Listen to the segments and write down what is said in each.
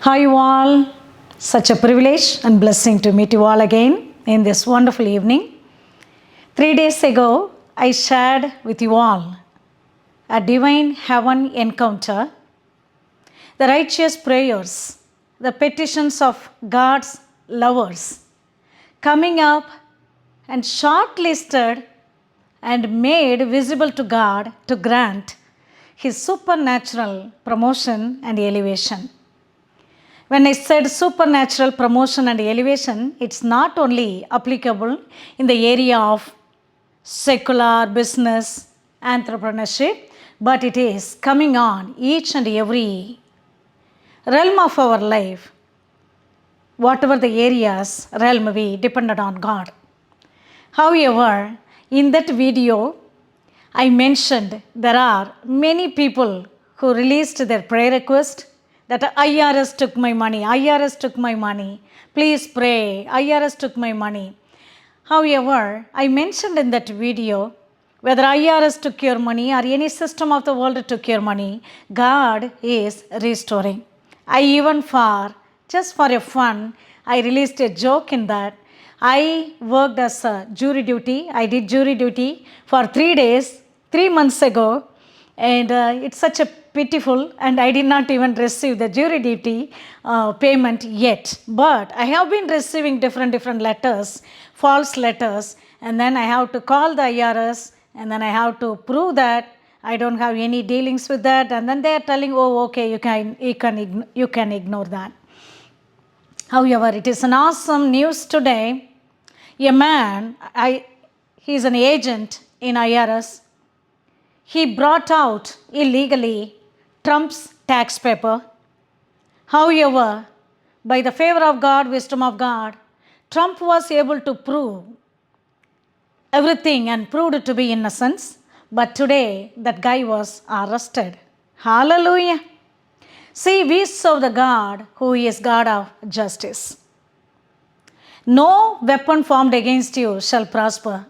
Hi, you all. Such a privilege and blessing to meet you all again in this wonderful evening. 3 days ago, I shared with you all a divine heaven encounter, the righteous prayers, the petitions of God's lovers coming up and shortlisted and made visible to God to grant His supernatural promotion and elevation. When I said supernatural promotion and elevation, it's not only applicable in the area of secular business, entrepreneurship, but it is coming on each and every realm of our life, whatever the areas, realm we depended on God. However, in that video, I mentioned there are many people who released their prayer request that IRS took my money, IRS took my money, please pray, IRS took my money. However, I mentioned in that video, whether IRS took your money or any system of the world took your money, God is restoring. I even just for a fun, I released a joke in that. I worked as a jury duty. I did jury duty for 3 days, 3 months ago. And it's such a pitiful, and I did not even receive the jury duty payment yet. But I have been receiving different letters, false letters, and then I have to call the IRS, and then I have to prove that I don't have any dealings with that, and then they are telling, oh, okay, you can ignore that. However, it is an awesome news today. A man, he's an agent in IRS. He brought out illegally Trump's tax paper. However, by the favor of God, wisdom of God, Trump was able to prove everything and proved it to be innocence. But today, that guy was arrested. Hallelujah. See, we serve the God who is God of justice. No weapon formed against you shall prosper,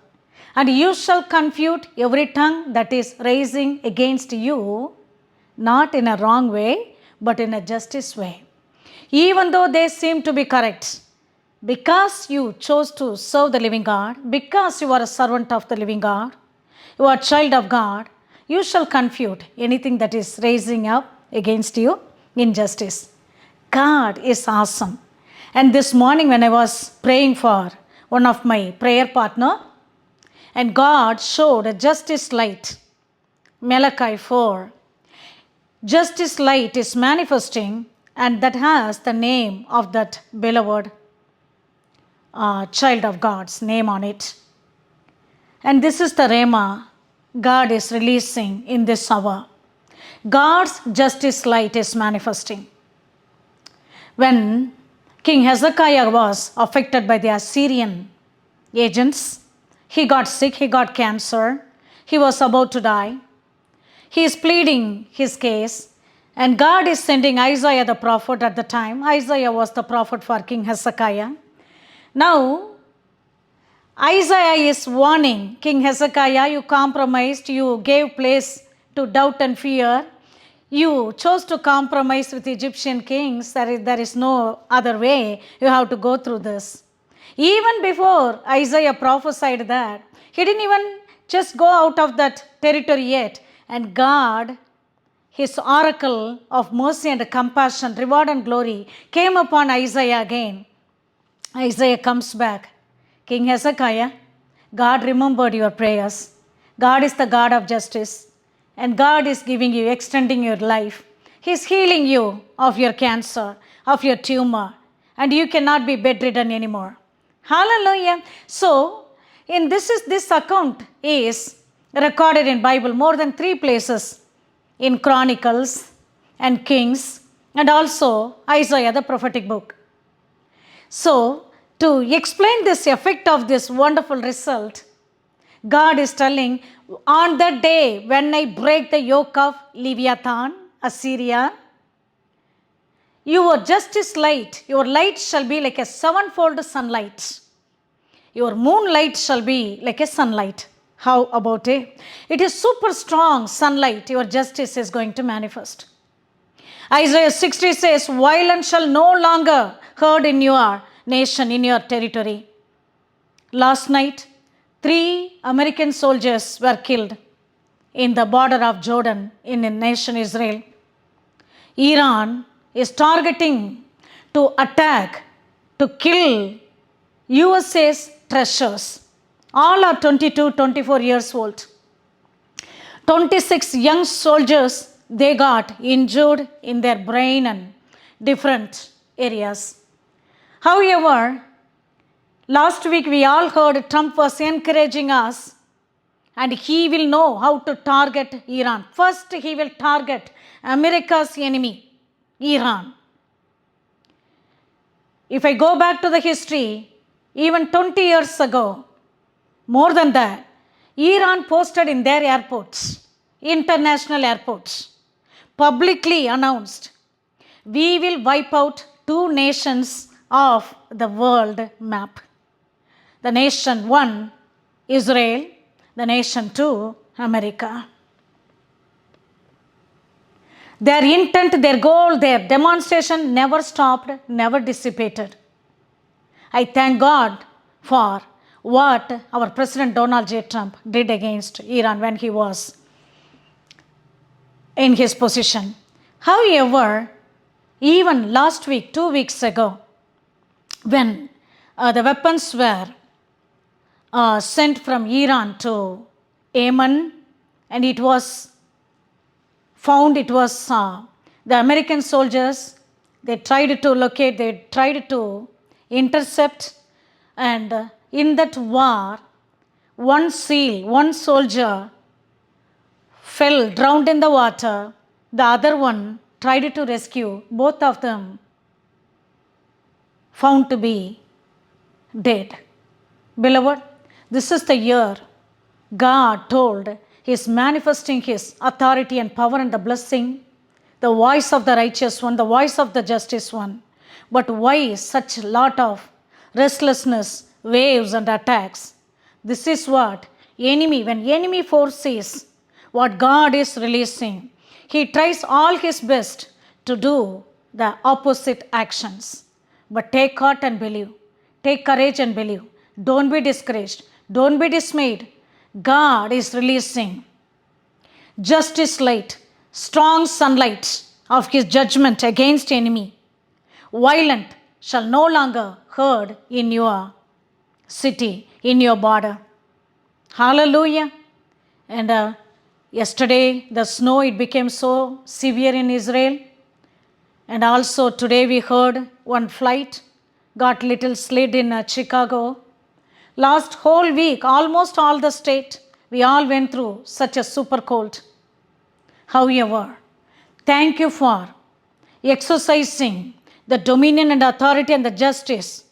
and you shall confute every tongue that is raising against you, not in a wrong way, but in a justice way. Even though they seem to be correct, because you chose to serve the living God, because you are a servant of the living God, you are a child of God, you shall confute anything that is raising up against you in justice. God is awesome. And this morning when I was praying for one of my prayer partner, and God showed a justice light, Malachi 4. Justice light is manifesting, and that has the name of that beloved child of God's name on it. And this is the Rhema God is releasing in this hour. God's justice light is manifesting. When King Hezekiah was affected by the Assyrian agents, he got sick, he got cancer, he was about to die. He is pleading his case, and God is sending Isaiah the prophet at the time. Isaiah was the prophet for King Hezekiah. Now, Isaiah is warning King Hezekiah, you compromised, you gave place to doubt and fear. You chose to compromise with Egyptian kings. There is no other way. You have to go through this. Even before Isaiah prophesied that, he didn't even just go out of that territory yet. And God, His oracle of mercy and compassion, reward and glory, came upon Isaiah again. Isaiah comes back. King Hezekiah, God remembered your prayers. God is the God of justice. And God is giving you, extending your life. He's healing you of your cancer, of your tumor. And you cannot be bedridden anymore. Hallelujah. So, this account is recorded in Bible more than 3 places, in Chronicles and Kings, and also Isaiah, the prophetic book. So, to explain this effect of this wonderful result, God is telling, on that day when I break the yoke of Leviathan, Assyria, your justice light, your light shall be like a 7-fold sunlight. Your moonlight shall be like a sunlight. How about it? It is super strong sunlight. Your justice is going to manifest. Isaiah 60 says, violence shall no longer heard in your nation, in your territory. Last night, 3 American soldiers were killed in the border of Jordan in the nation Israel. Iran is targeting to attack, to kill USA's treasures. All are 22, 24 years old. 26 young soldiers, they got injured in their brain and different areas. However, last week we all heard Trump was encouraging us and he will know how to target Iran. First, he will target America's enemy, Iran. If I go back to the history, even 20 years ago, more than that, Iran posted in their airports, international airports, publicly announced, we will wipe out 2 nations of the world map. The nation 1, Israel, the nation 2, America. Their intent, their goal, their demonstration never stopped, never dissipated. I thank God for what our President Donald J. Trump did against Iran when he was in his position. However, even last week, 2 weeks ago, when the weapons were sent from Iran to Yemen, and it was found, it was the American soldiers, they tried to locate, they tried to intercept, and in that war, one soldier fell, drowned in the water, the other one tried to rescue, both of them found to be dead. Beloved, this is the year God told He is manifesting His authority and power and the blessing, the voice of the righteous one, the voice of the justice one. But why such lot of restlessness, waves and attacks? This is what enemy, when enemy foresees what God is releasing, he tries all his best to do the opposite actions. But take heart and believe. Take courage and believe. Don't be discouraged. Don't be dismayed. God is releasing justice light, strong sunlight of His judgment against enemy. Violent shall no longer heard in your city, in your border. Hallelujah. And yesterday the snow, it became so severe in Israel. And also today we heard one flight got little slid in Chicago. Last whole week, almost all the state, we all went through such a super cold. However, thank you for exercising the dominion and authority and the justice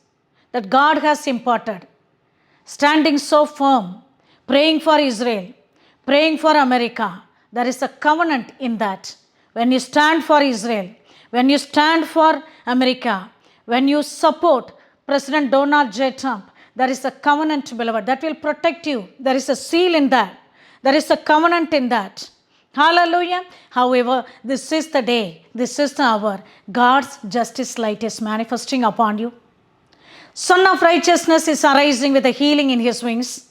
that God has imparted. Standing so firm, praying for Israel, praying for America. There is a covenant in that. When you stand for Israel, when you stand for America, when you support President Donald J. Trump, there is a covenant, beloved, that will protect you. There is a seal in that. There is a covenant in that. Hallelujah. However, this is the day, this is the hour. God's justice light is manifesting upon you. Son of righteousness is arising with a healing in his wings.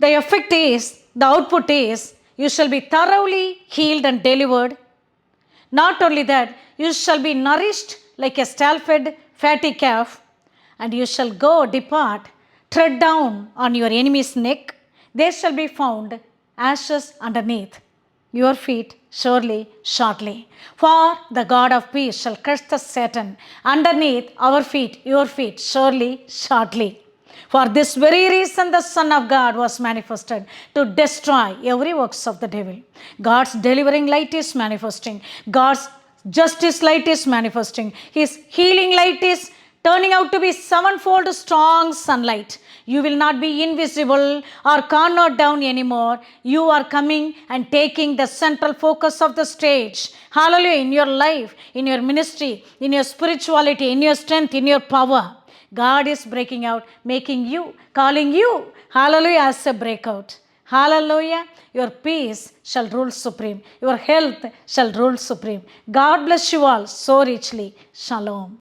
The effect is, the output is, you shall be thoroughly healed and delivered. Not only that, you shall be nourished like a stall-fed fatty calf, and you shall go, depart, tread down on your enemy's neck. There shall be found ashes underneath your feet, surely, shortly. For the God of peace shall crush the Satan underneath our feet, your feet, surely, shortly. For this very reason the Son of God was manifested, to destroy every works of the devil. God's delivering light is manifesting. God's justice light is manifesting. His healing light is turning out to be sevenfold strong sunlight. You will not be invisible or cornered down anymore. You are coming and taking the central focus of the stage. Hallelujah. In your life, in your ministry, in your spirituality, in your strength, in your power. God is breaking out, making you, calling you, hallelujah, as a breakout. Hallelujah. Your peace shall rule supreme. Your health shall rule supreme. God bless you all so richly. Shalom.